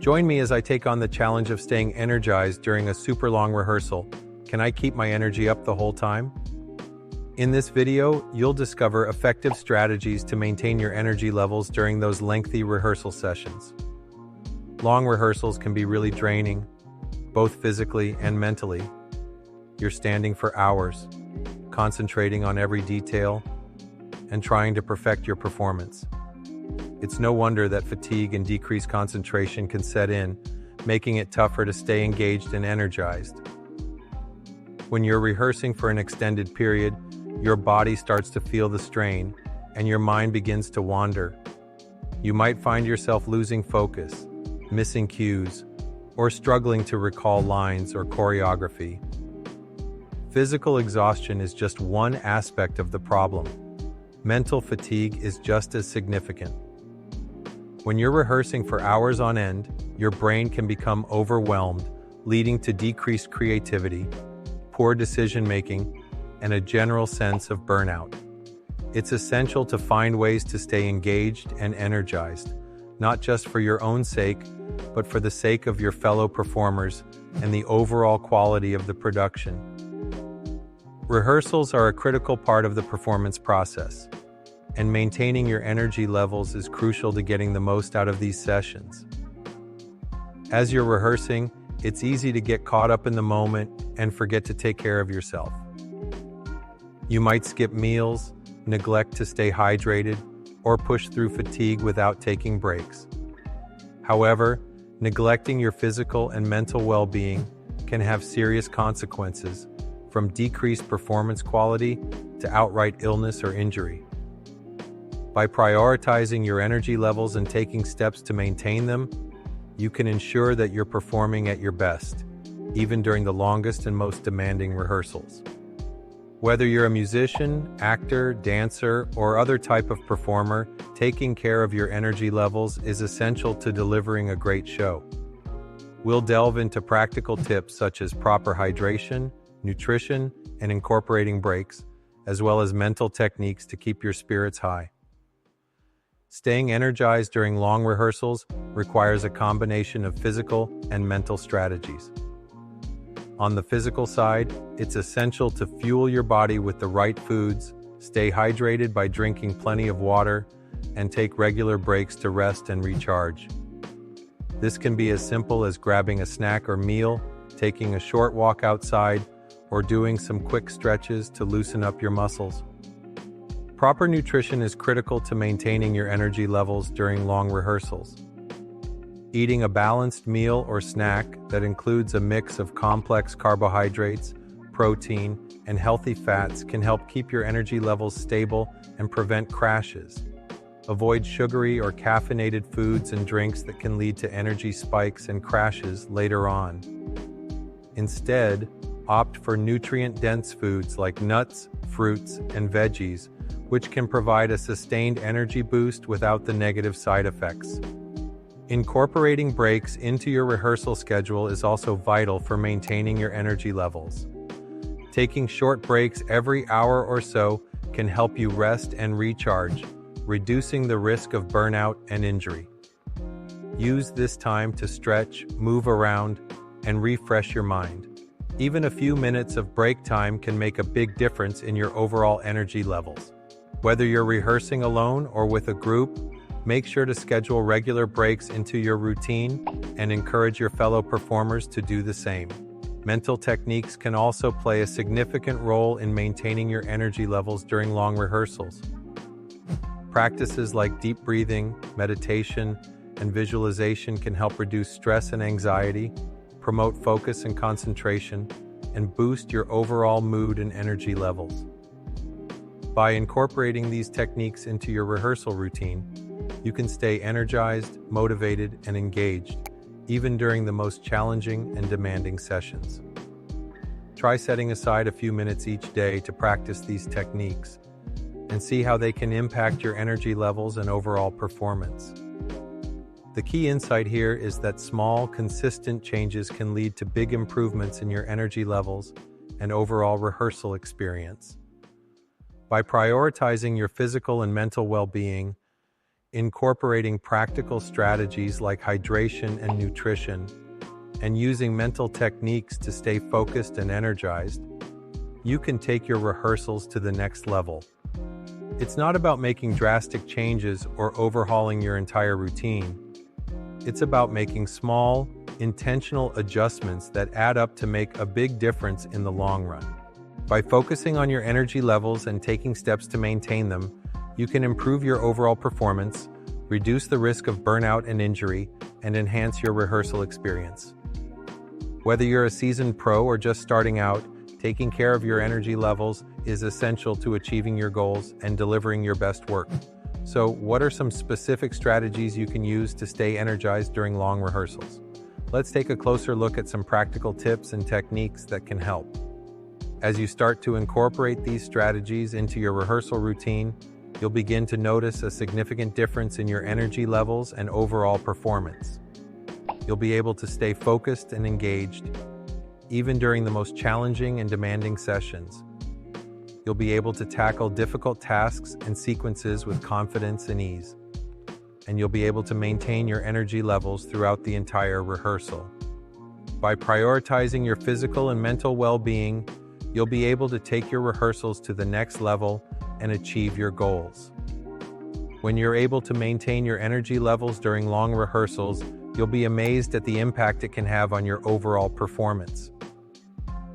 Join me as I take on the challenge of staying energized during a super long rehearsal. Can I keep my energy up the whole time? In this video, you'll discover effective strategies to maintain your energy levels during those lengthy rehearsal sessions. Long rehearsals can be really draining, both physically and mentally. You're standing for hours, concentrating on every detail, and trying to perfect your performance. It's no wonder that fatigue and decreased concentration can set in, making it tougher to stay engaged and energized. When you're rehearsing for an extended period, your body starts to feel the strain, and your mind begins to wander. You might find yourself losing focus, missing cues, or struggling to recall lines or choreography. Physical exhaustion is just one aspect of the problem. Mental fatigue is just as significant. When you're rehearsing for hours on end, your brain can become overwhelmed, leading to decreased creativity, poor decision-making, and a general sense of burnout. It's essential to find ways to stay engaged and energized, not just for your own sake, but for the sake of your fellow performers and the overall quality of the production. Rehearsals are a critical part of the performance process, and maintaining your energy levels is crucial to getting the most out of these sessions. As you're rehearsing, it's easy to get caught up in the moment and forget to take care of yourself. You might skip meals, neglect to stay hydrated, or push through fatigue without taking breaks. However, neglecting your physical and mental well-being can have serious consequences, from decreased performance quality to outright illness or injury. By prioritizing your energy levels and taking steps to maintain them, you can ensure that you're performing at your best, even during the longest and most demanding rehearsals. Whether you're a musician, actor, dancer, or other type of performer, taking care of your energy levels is essential to delivering a great show. We'll delve into practical tips such as proper hydration, nutrition, and incorporating breaks, as well as mental techniques to keep your spirits high. Staying energized during long rehearsals requires a combination of physical and mental strategies. On the physical side, it's essential to fuel your body with the right foods, stay hydrated by drinking plenty of water, and take regular breaks to rest and recharge. This can be as simple as grabbing a snack or meal, taking a short walk outside, or doing some quick stretches to loosen up your muscles. Proper nutrition is critical to maintaining your energy levels during long rehearsals. Eating a balanced meal or snack that includes a mix of complex carbohydrates, protein, and healthy fats can help keep your energy levels stable and prevent crashes. Avoid sugary or caffeinated foods and drinks that can lead to energy spikes and crashes later on. Instead, opt for nutrient-dense foods like nuts, fruits, and veggies, which can provide a sustained energy boost without the negative side effects. Incorporating breaks into your rehearsal schedule is also vital for maintaining your energy levels. Taking short breaks every hour or so can help you rest and recharge, reducing the risk of burnout and injury. Use this time to stretch, move around, and refresh your mind. Even a few minutes of break time can make a big difference in your overall energy levels. Whether you're rehearsing alone or with a group, make sure to schedule regular breaks into your routine and encourage your fellow performers to do the same. Mental techniques can also play a significant role in maintaining your energy levels during long rehearsals. Practices like deep breathing, meditation, and visualization can help reduce stress and anxiety, promote focus and concentration, and boost your overall mood and energy levels. By incorporating these techniques into your rehearsal routine, you can stay energized, motivated, and engaged, even during the most challenging and demanding sessions. Try setting aside a few minutes each day to practice these techniques and see how they can impact your energy levels and overall performance. The key insight here is that small, consistent changes can lead to big improvements in your energy levels and overall rehearsal experience. By prioritizing your physical and mental well-being, incorporating practical strategies like hydration and nutrition, and using mental techniques to stay focused and energized, you can take your rehearsals to the next level. It's not about making drastic changes or overhauling your entire routine. It's about making small, intentional adjustments that add up to make a big difference in the long run. By focusing on your energy levels and taking steps to maintain them, you can improve your overall performance, reduce the risk of burnout and injury, and enhance your rehearsal experience. Whether you're a seasoned pro or just starting out, taking care of your energy levels is essential to achieving your goals and delivering your best work. So, what are some specific strategies you can use to stay energized during long rehearsals? Let's take a closer look at some practical tips and techniques that can help. As you start to incorporate these strategies into your rehearsal routine, you'll begin to notice a significant difference in your energy levels and overall performance. You'll be able to stay focused and engaged, even during the most challenging and demanding sessions. You'll be able to tackle difficult tasks and sequences with confidence and ease. And you'll be able to maintain your energy levels throughout the entire rehearsal. By prioritizing your physical and mental well-being, you'll be able to take your rehearsals to the next level and achieve your goals. When you're able to maintain your energy levels during long rehearsals, you'll be amazed at the impact it can have on your overall performance.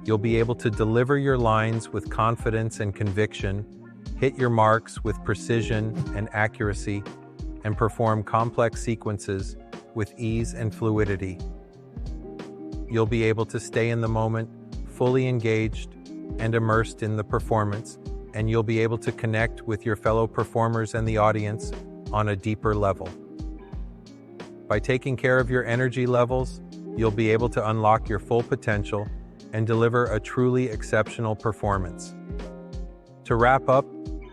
You'll be able to deliver your lines with confidence and conviction, hit your marks with precision and accuracy, and perform complex sequences with ease and fluidity. You'll be able to stay in the moment, fully engaged and immersed in the performance, and you'll be able to connect with your fellow performers and the audience on a deeper level. By taking care of your energy levels, you'll be able to unlock your full potential and deliver a truly exceptional performance. To wrap up,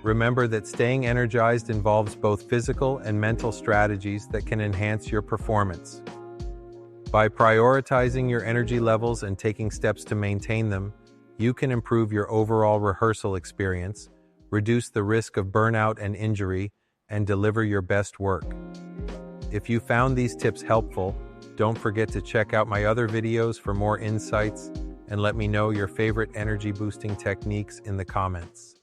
remember that staying energized involves both physical and mental strategies that can enhance your performance. By prioritizing your energy levels and taking steps to maintain them, you can improve your overall rehearsal experience, reduce the risk of burnout and injury, and deliver your best work. If you found these tips helpful, don't forget to check out my other videos for more insights and let me know your favorite energy boosting techniques in the comments.